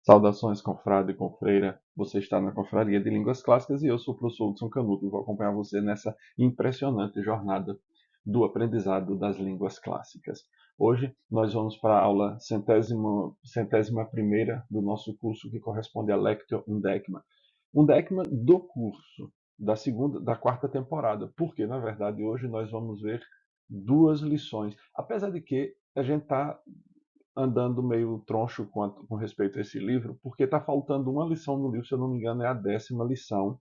Saudações, confrade e confreira. Você está na Confraria de Línguas Clássicas e eu sou o professor Hudson Canuto e vou acompanhar você nessa impressionante jornada do aprendizado das línguas clássicas. Hoje nós vamos para a aula centésima primeira do nosso curso, que corresponde a Lectio Undecima. Undecima do curso da quarta temporada, porque na verdade hoje nós vamos ver duas lições, apesar de que a gente está andando meio troncho com respeito a esse livro, porque está faltando uma lição no livro, se eu não me engano, é a 10ª lição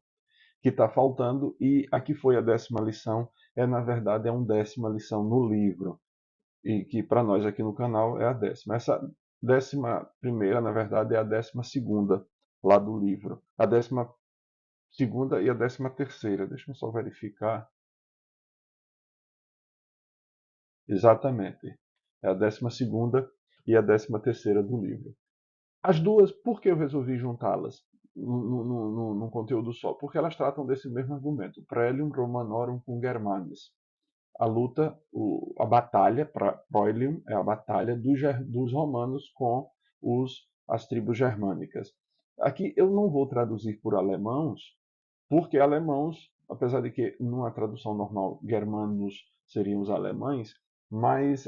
que está faltando, e a que foi a 10ª lição na verdade, é uma 10ª lição no livro, e que para nós aqui no canal é a 10ª. Essa 11ª, na verdade, é a 12ª lá do livro. A 12ª e a 13ª. Deixa eu só verificar. Exatamente. É a 12ª e a 13ª do livro. As duas, por que eu resolvi juntá-las num conteúdo só? Porque elas tratam desse mesmo argumento. Praelium Romanorum cum Germanes. A luta, a batalha, Praelium é a batalha dos romanos com as tribos germânicas. Aqui eu não vou traduzir por alemãos, porque alemãos, apesar de que numa tradução normal germanos seriam os alemães, mas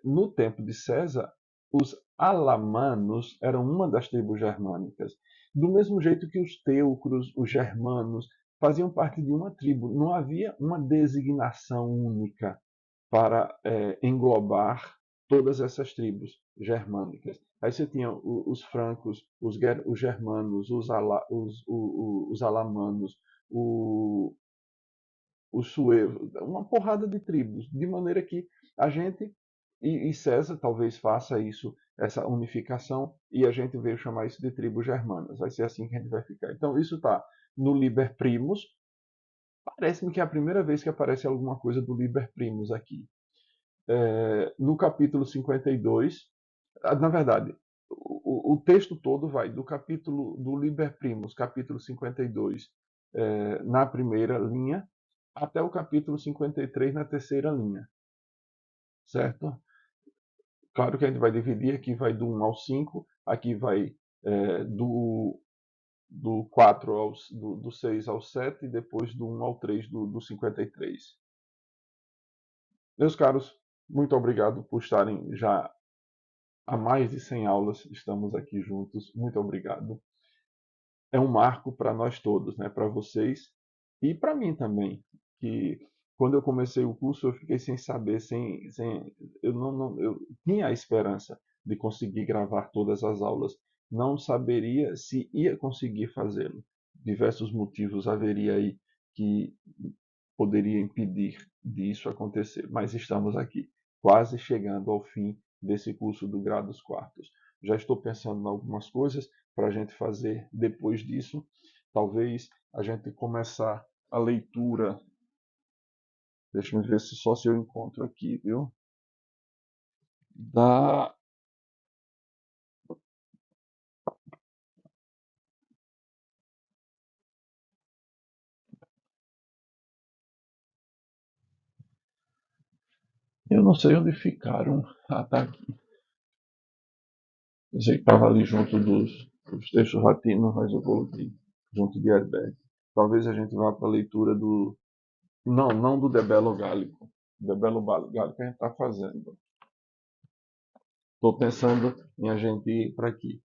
no tempo de César, os alamanos eram uma das tribos germânicas. Do mesmo jeito que os teucros, os germanos, faziam parte de uma tribo. Não havia uma designação única para englobar todas essas tribos germânicas. Aí você tinha os francos, os germanos, os alamanos, os suevos, uma porrada de tribos, de maneira que a gente, e César talvez faça isso, essa unificação, e a gente veio chamar isso de tribos germanas. Vai ser assim que a gente vai ficar. Então isso está no Liber Primus. Parece-me que é a primeira vez que aparece alguma coisa do Liber Primus aqui. No capítulo 52, na verdade, o texto todo vai do capítulo do Liber Primus, capítulo 52, na primeira linha, até o capítulo 53 na terceira linha, certo? Claro que a gente vai dividir, aqui vai do 1 ao 5, aqui vai do 4 do 6 ao 7 e depois do 1 ao 3 do 53. Meus caros, muito obrigado por estarem já há mais de 100 aulas, estamos aqui juntos, muito obrigado. É um marco para nós todos, né? Para vocês e para mim também, que quando eu comecei o curso eu fiquei sem saber, eu tinha a esperança de conseguir gravar todas as aulas, não saberia se ia conseguir fazê-lo. Diversos motivos haveria aí que poderia impedir disso acontecer, mas estamos aqui, quase chegando ao fim desse curso do Grados Quartos. Já estou pensando em algumas coisas para a gente fazer depois disso. Talvez a gente começar a leitura. Deixa eu ver se eu encontro aqui, viu? Da Eu não sei onde ficaram. Ah, tá aqui. Eu sei que estava ali junto dos textos latinos, mas eu coloquei junto de Herberg. Talvez a gente vá para a leitura do. Não, não do De Bello Gallico. De Bello Gallico a gente está fazendo. Estou pensando em a gente ir para aqui,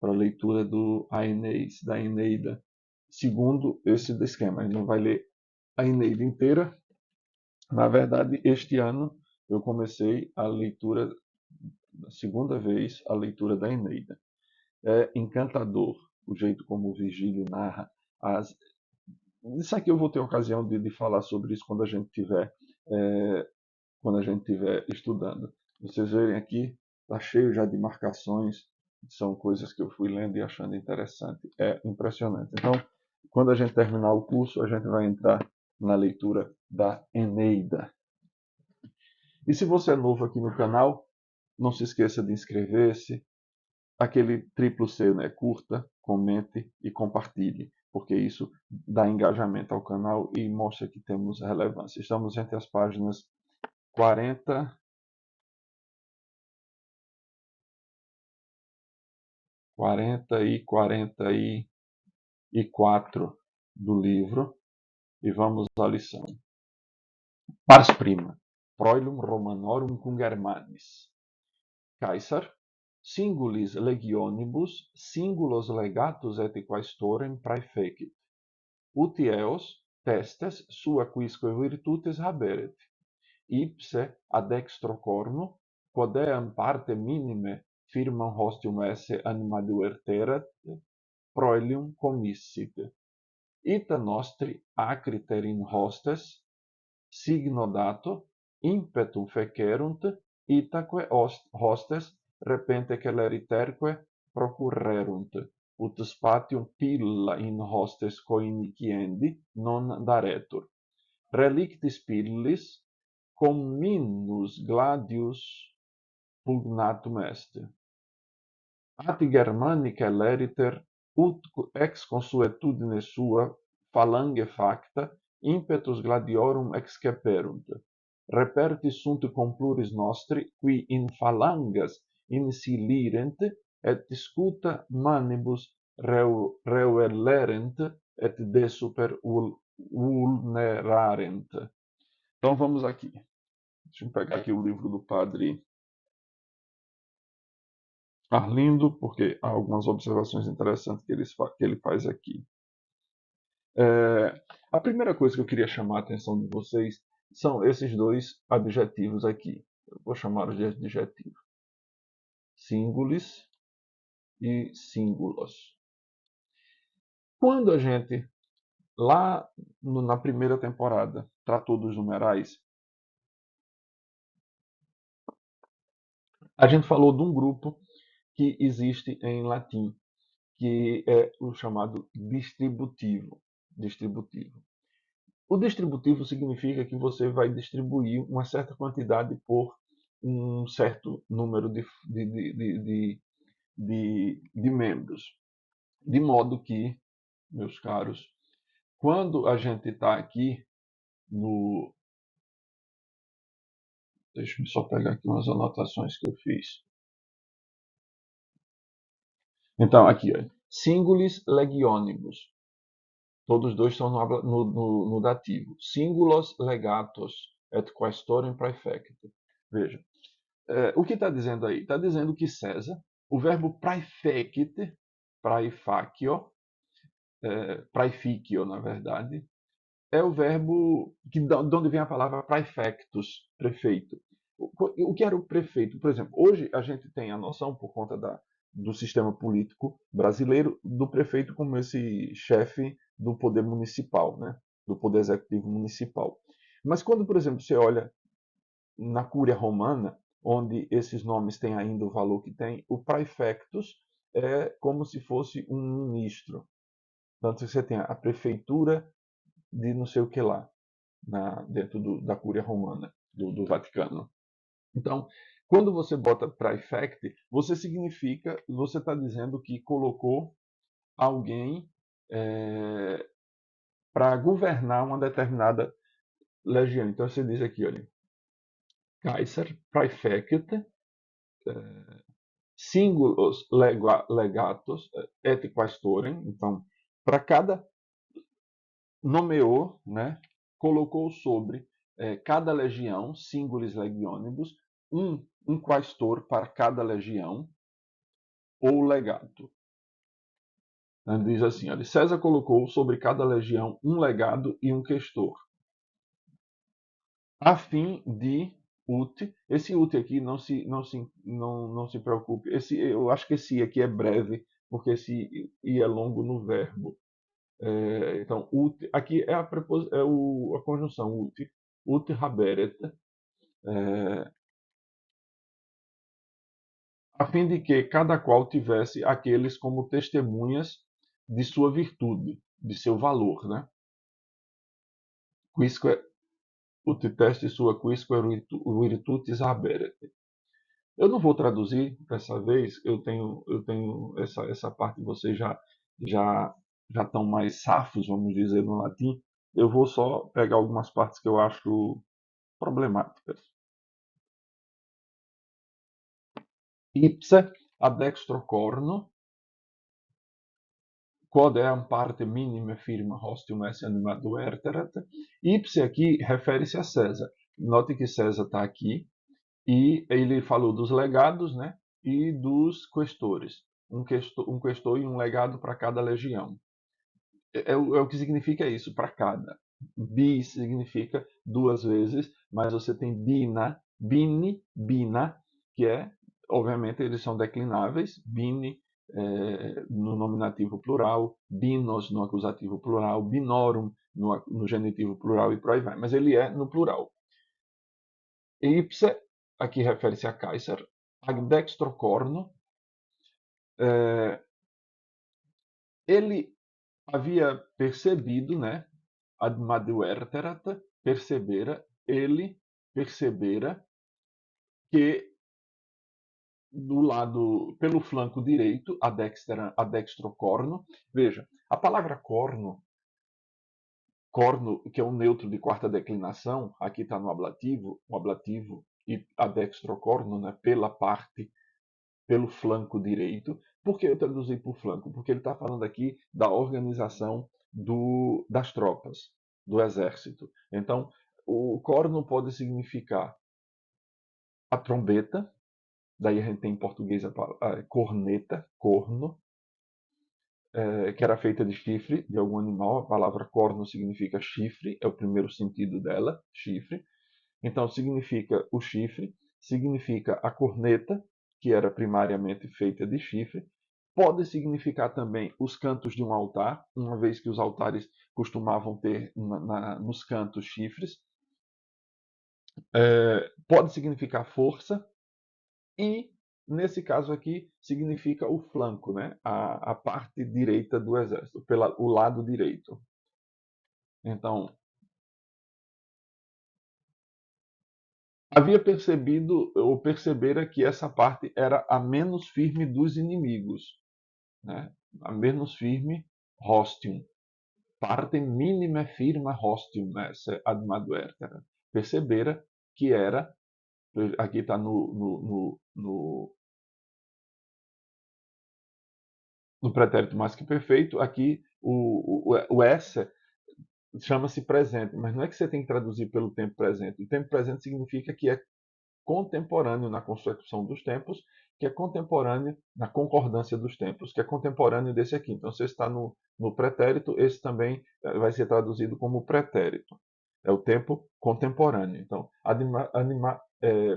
para a leitura da Eneida, segundo esse esquema. A gente não vai ler a Eneida inteira. Na verdade, este ano eu comecei a leitura, a segunda vez, a leitura da Eneida. É encantador o jeito como o Virgílio narra as. Isso aqui eu vou ter ocasião de falar sobre isso é, quando a gente estiver estudando. Vocês verem aqui, está cheio já de marcações, são coisas que eu fui lendo e achando interessante. É impressionante. Então, quando a gente terminar o curso, a gente vai entrar na leitura da Eneida. E se você é novo aqui no canal, não se esqueça de inscrever-se. Aquele triplo C, né? Curta, comente e compartilhe, porque isso dá engajamento ao canal e mostra que temos relevância. Estamos entre as páginas 40 40 e 44 do livro e vamos à lição. Pars prima. Proilum Romanorum cum Germanis. Caesar, singulis legionibus, singulos legatus et quaestorem praefecit. Ut eos testes sua quisque virtutes haberet. Ipse ad dextro cornu, quodeam parte minime firmam hostium esse anima duerterat, proelium commissit. Ita nostri acriter in hostes, signo dato, impetum fecerunt, itaque hostes repente celeriterque procurrerunt, ut spatium pilla in hostes coiniciendi non daretur. Relictis pillis comminus gladius pugnatum est. Ati Germanica leriter, ut ex consuetudine sua phalange facta, impetus gladiorum exceperunt. Reperti sunt cum pluris nostri, qui in phalangas insilirent, et discuta manibus reuellerent, et de super vulnerarent. Então vamos aqui. Deixa eu pegar aqui o livro do padre Arlindo, porque há algumas observações interessantes que ele faz aqui. A primeira coisa que eu queria chamar a atenção de vocês são esses dois adjetivos aqui. Eu vou chamá-los de adjetivo. Singulis e singulos. Quando a gente, lá na primeira temporada, tratou dos numerais, a gente falou de um grupo que existe em latim, que é o chamado distributivo. O distributivo significa que você vai distribuir uma certa quantidade por um certo número de membros. De modo que, meus caros, quando a gente está aqui no... Deixa eu só pegar aqui umas anotações que eu fiz. Então, aqui, ó, singulis legionibus. Todos dois estão no dativo. Singulos legatos et quaestorem praefecit. Veja, o que está dizendo aí? Está dizendo que César, o verbo praefecit, praefacio, praeficio, na verdade, é o verbo de onde vem a palavra praefectus, prefeito. O que era o prefeito? Por exemplo, hoje a gente tem a noção, por conta do sistema político brasileiro, do prefeito como esse chefe do poder municipal, né? Do poder executivo municipal. Mas quando, por exemplo, você olha na Cúria Romana, onde esses nomes têm ainda o valor que tem, o praefectus é como se fosse um ministro. Tanto você tem a prefeitura de não sei o que lá, dentro da Cúria Romana, do Vaticano. Então, quando você bota praefect, você está dizendo que colocou alguém para governar uma determinada legião. Então você diz aqui, olha, Caesar praefect singulos legatos et quaestorem. Então, para cada nomeou, né, colocou sobre cada legião, singulis legionibus, um quaestor para cada legião ou legato. Diz assim, olha, César colocou sobre cada legião um legado e um questor, a fim de esse ut aqui não se preocupe, eu acho que esse aqui é breve, porque esse i é longo no verbo. Então, aqui é a conjunção ut haberet, a fim de que cada qual tivesse aqueles como testemunhas de sua virtude, de seu valor, né? Quisque ut teste sua quisque virtutis haberet. Eu não vou traduzir dessa vez, eu tenho essa parte, vocês já estão mais safos, vamos dizer, no latim. Eu vou só pegar algumas partes que eu acho problemáticas. Ipse ad dextro corno, quod eam parte minima firma hostium esse animado erterat. Ipse aqui refere-se a César. Note que César está aqui e ele falou dos legados, né, e dos questores. Um questor e um legado para cada legião. É o que significa isso, para cada. Bi significa duas vezes, mas você tem bina, bini, bina, que é, obviamente, eles são declináveis, bini no nominativo plural, binos no acusativo plural, binorum no genitivo plural e por aí vai. Mas ele é no plural. Ipse, aqui refere-se a Caesar, ad dextro corno, ele havia percebido, né, ad maduerterat, percebera que do lado, pelo flanco direito, a dextro corno, veja, a palavra corno, corno, que é um neutro de quarta declinação, aqui está no ablativo, o ablativo e a dextro corno, né, pelo flanco direito. Por que eu traduzi por flanco? Porque ele está falando aqui da organização das tropas, do exército. Então, o corno pode significar a trombeta, daí a gente tem em português a corneta, corno, que era feita de chifre de algum animal. A palavra corno significa chifre, é o primeiro sentido dela, chifre. Então, significa o chifre, significa a corneta, que era primariamente feita de chifre. Pode significar também os cantos de um altar, uma vez que os altares costumavam ter nos cantos chifres. Pode significar força e, nesse caso aqui, significa o flanco, né? a parte direita do exército, o lado direito. Então, havia percebido ou percebera que essa parte era a menos firme dos inimigos, né? A menos firme hostium. Parte minima firma hostium esse ad maduertera. Percebera que era, aqui está no pretérito mais que perfeito, aqui o esse chama-se presente, mas não é que você tem que traduzir pelo tempo presente. O tempo presente significa que é contemporâneo na construção dos tempos, que é contemporâneo na concordância dos tempos, que é contemporâneo desse aqui. Então, se está no pretérito, esse também vai ser traduzido como pretérito. É o tempo contemporâneo. Então,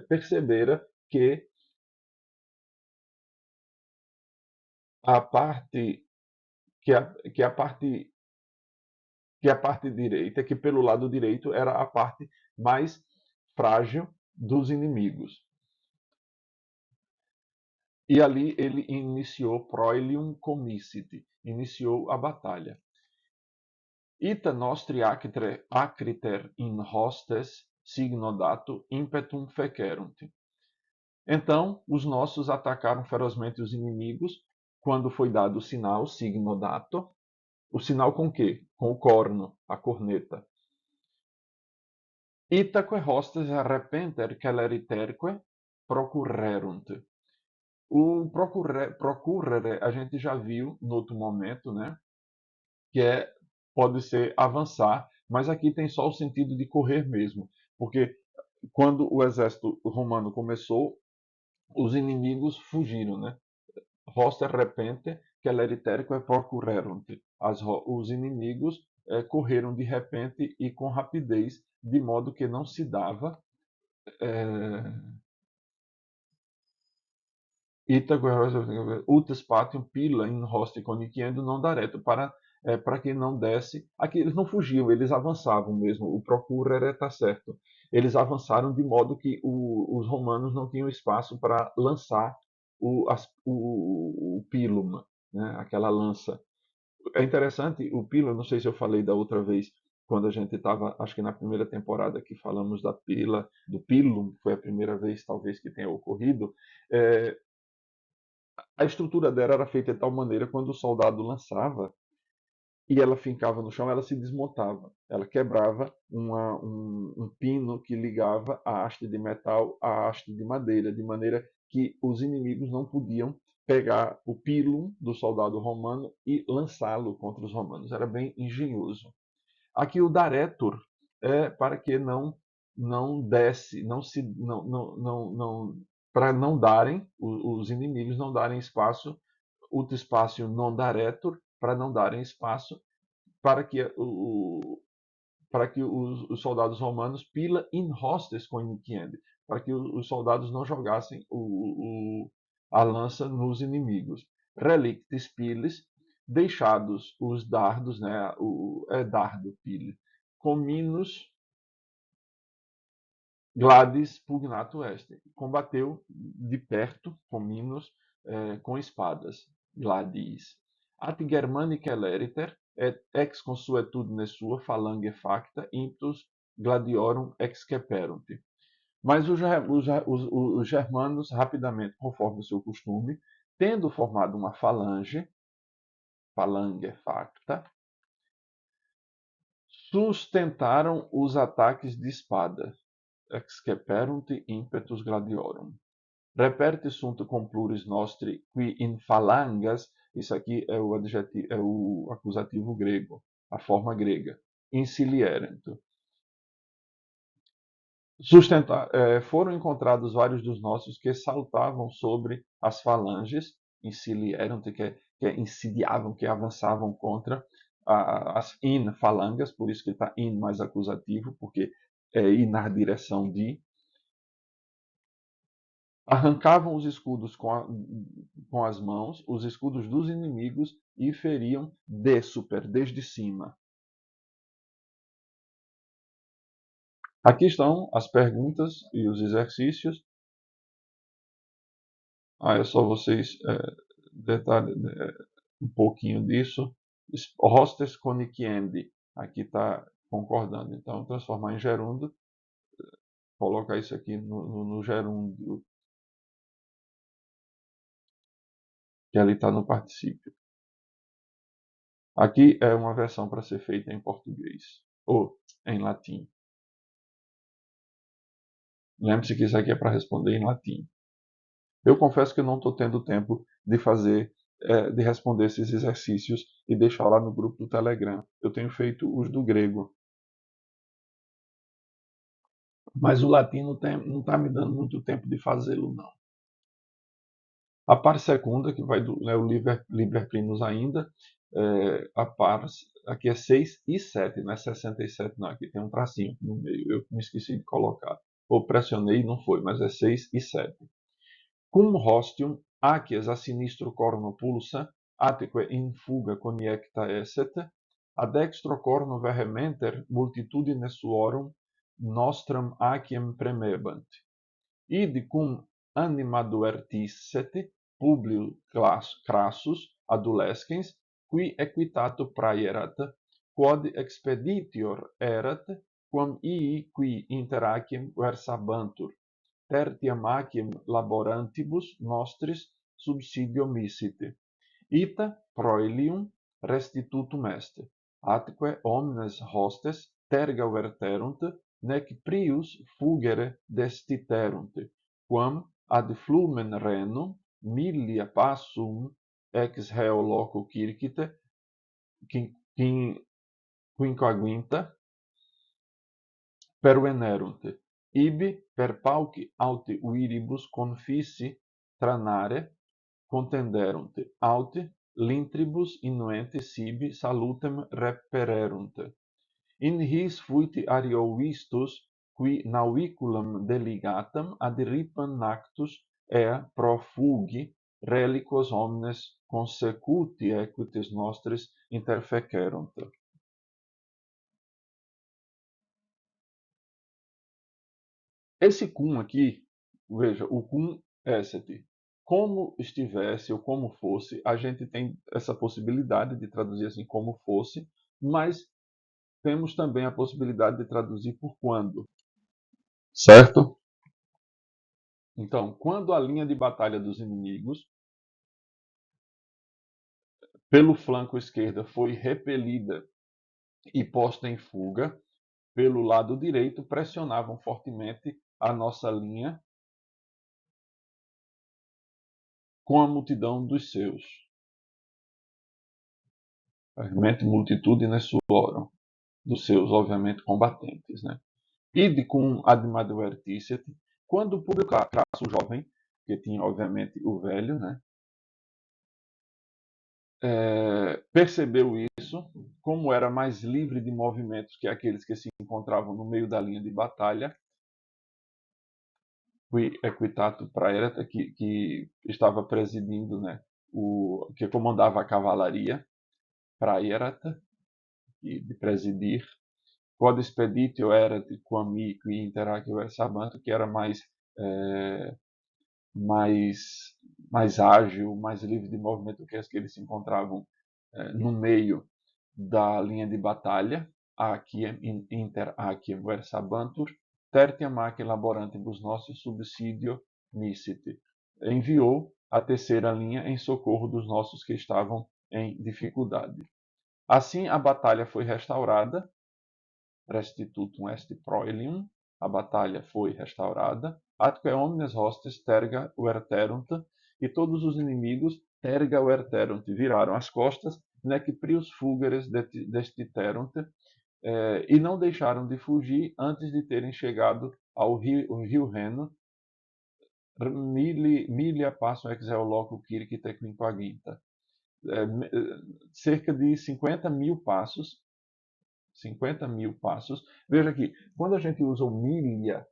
percebera que a parte que a parte que a parte direita, que pelo lado direito era a parte mais frágil dos inimigos. E ali ele iniciou proelium comicit, iniciou a batalha. Ita nostri acriter in hostes signo dato impetum fecerunt. Então, os nossos atacaram ferozmente os inimigos quando foi dado o sinal, signo dato. O sinal com o quê? Com o corno, a corneta. Itaque hostes arrepenter celeriterque procurrerunt. O procurrere a gente já viu no outro momento, né? Que pode ser avançar, mas aqui tem só o sentido de correr mesmo, porque quando o exército romano começou, os inimigos fugiram, né? Hoster repente celeriterque procurrerunt. Os inimigos correram de repente e com rapidez, de modo que não se dava Utes patium pila in hoste coniciendo non dareto, para que não desse. Aqui eles não fugiam, eles avançavam mesmo. O procurere está certo. Eles avançaram de modo que os romanos não tinham espaço para lançar o pilum, né? Aquela lança. É interessante, o pilum, não sei se eu falei da outra vez, quando a gente estava, acho que na primeira temporada que falamos do pilum, foi a primeira vez talvez que tenha ocorrido. A estrutura dela era feita de tal maneira quando o soldado lançava e ela fincava no chão, ela se desmontava. Ela quebrava um pino que ligava a haste de metal à haste de madeira, de maneira que os inimigos não podiam pegar o pilum do soldado romano e lançá-lo contra os romanos. Era bem engenhoso. Aqui o daretur é para que não desse, não se não para não darem os inimigos não darem espaço, ut spatium non daretur, para não darem espaço para que os soldados romanos pila in hostes coiniciende, para que os soldados não jogassem a lança nos inimigos. Relictis pilis, deixados os dardos, né, dardo pile, cominus glades pugnato est, combateu de perto, cominus, com espadas, gladiis. At Germanica leriter, et ex consuetude sua phalange facta, imptus gladiorum exceperunt. Mas os germanos, rapidamente, conforme o seu costume, tendo formado uma phalange facta, sustentaram os ataques de espada, exceperunt impetus gladiorum. Reperti sunt com pluris nostri qui in phalangas, isso aqui é o adjetivo, é o acusativo grego, a forma grega, insilierent. Foram encontrados vários dos nossos que saltavam sobre as falanges, insilierent, que insidiavam, que avançavam contra as in falangas, por isso que está in mais acusativo, porque é ir na direção de. Arrancavam os escudos com as mãos, os escudos dos inimigos, e feriam de super, desde cima. Aqui estão as perguntas e os exercícios. É só vocês detalhem um pouquinho disso. Hostes coniciendi. Aqui está concordando. Então, transformar em gerúndio. Colocar isso aqui no gerúndio. Que ali está no particípio. Aqui é uma versão para ser feita em português. Ou em latim. Lembre-se que isso aqui é para responder em latim. Eu confesso que não estou tendo tempo de de responder esses exercícios e deixar lá no grupo do Telegram. Eu tenho feito os do grego. Mas o latim não está me dando muito tempo de fazê-lo, não. A parte secunda, que vai do o Liber Primus ainda, a parte, aqui é 6 e 7, não é 67 não, aqui tem um tracinho no meio, eu me esqueci de colocar. Ou pressionei e não foi, mas é 6 e 7. Cum hostium, acies a sinistro corno pulsa, atque in fuga coniecta esset, a dextro corno vehementer multitudine suorum nostram aciem premebant. Id cum anima duertisset Publius Crassus adolescens, qui equitato praerat, quod expeditior erat, quam ii qui inter aciem versabantur, tertiam aciem laborantibus nostris subsidio missit. Ita proelium restitutum est, atque omnes hostes terga verterunt, nec prius fugere destiterunt, quam ad flumen renum millia passum ex reo loco circite, quinquaginta pervenerunt, ibi per pauci aut viribus confissi tranare contenderunt, aut lintribus innuenti sibi salutem repererunt. In his fuit ariovistus, qui naviculum deligatam ad ripam nactus ea profugi reliquos omnes consecuti equites nostris interfecerunt. Esse cum aqui, veja, o cum esset, como estivesse ou como fosse, a gente tem essa possibilidade de traduzir assim como fosse, mas temos também a possibilidade de traduzir por quando. Certo? Então, quando a linha de batalha dos inimigos pelo flanco esquerdo foi repelida e posta em fuga, pelo lado direito pressionavam fortemente a nossa linha com a multidão dos seus. Mente multitudine suorum, dos seus, obviamente, combatentes, né? Ide cum admaduerticet, quando o público crasso, o jovem, que tinha, obviamente, o velho, né? Percebeu isso, como era mais livre de movimentos que aqueles que se encontravam no meio da linha de batalha, qui equitato praerata, que estava presidindo, né, que comandava a cavalaria, praerata, de presidir, quod expeditio erat quam mi qui interacio versabanto, que era eh, mais, mais ágil, mais livre de movimento que as que eles se encontravam no meio da linha de batalha, aquiem inter aquiem versabantur, tertiam ac laborantibus nossos subsidio missit. Enviou a terceira linha em socorro dos nossos que estavam em dificuldade. Assim, a batalha foi restaurada, restitutum est proelium, a batalha foi restaurada, atque omnes hostes terga verterunt, e todos os inimigos terga verterunt, viraram as costas, nec prius fugeres destituerunt, e não deixaram de fugir antes de terem chegado ao rio Reno, milia passum ex eo loco quirquite quinquaginta. Cerca de 50 mil passos. 50 mil passos. Veja aqui, quando a gente usa o milha,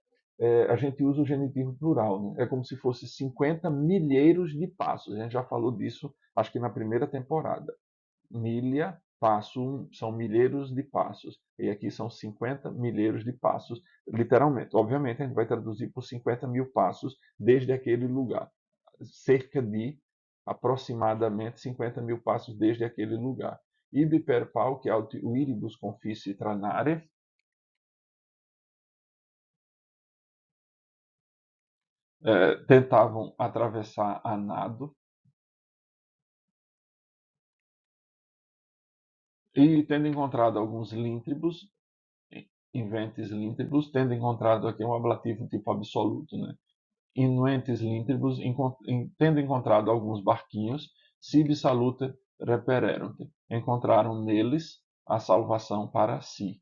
a gente usa o genitivo plural, né? É como se fosse 50 milheiros de passos. A gente já falou disso, acho que na primeira temporada. Milha, passo, são milheiros de passos. E aqui são 50 milheiros de passos, literalmente. Obviamente, a gente vai traduzir por 50 mil passos desde aquele lugar. Cerca de aproximadamente 50 mil passos desde aquele lugar. Ibi per pauci aut viribus confissi tranare, tentavam atravessar a nado, e tendo encontrado alguns líntribus, inventes líntribus, tendo encontrado aqui um ablativo tipo absoluto, né? Inuentes líntribus, tendo encontrado alguns barquinhos, sibi salute repererunt, encontraram neles a salvação para si.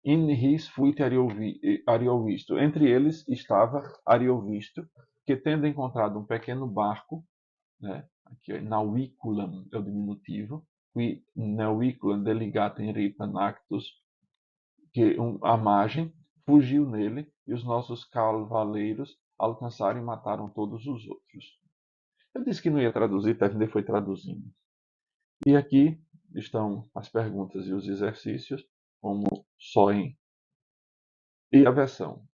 In his fuit Ariovisto. Entre eles estava Ariovisto, que tendo encontrado um pequeno barco, né, aqui é naviculum é o diminutivo, qui naviculum deligatem ripan actus, que a margem, fugiu nele, e os nossos cavaleiros alcançaram e mataram todos os outros. Eu disse que não ia traduzir, Tefnir foi traduzindo. E aqui estão as perguntas e os exercícios, como só em e a versão.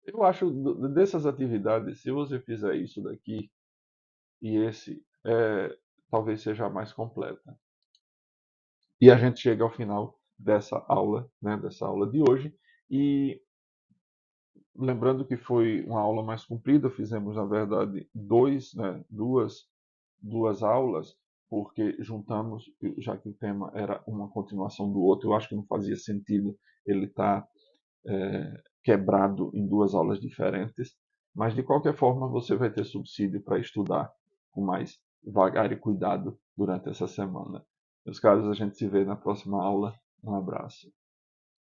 Eu acho dessas atividades, se você fizer isso daqui e esse, talvez seja a mais completa. E a gente chega ao final dessa aula, né, dessa aula de hoje. E lembrando que foi uma aula mais comprida, fizemos, na verdade, duas aulas, porque juntamos, já que o tema era uma continuação do outro, eu acho que não fazia sentido ele estar quebrado em duas aulas diferentes, mas de qualquer forma você vai ter subsídio para estudar com mais vagar e cuidado durante essa semana. Meus caros, a gente se vê na próxima aula. Um abraço.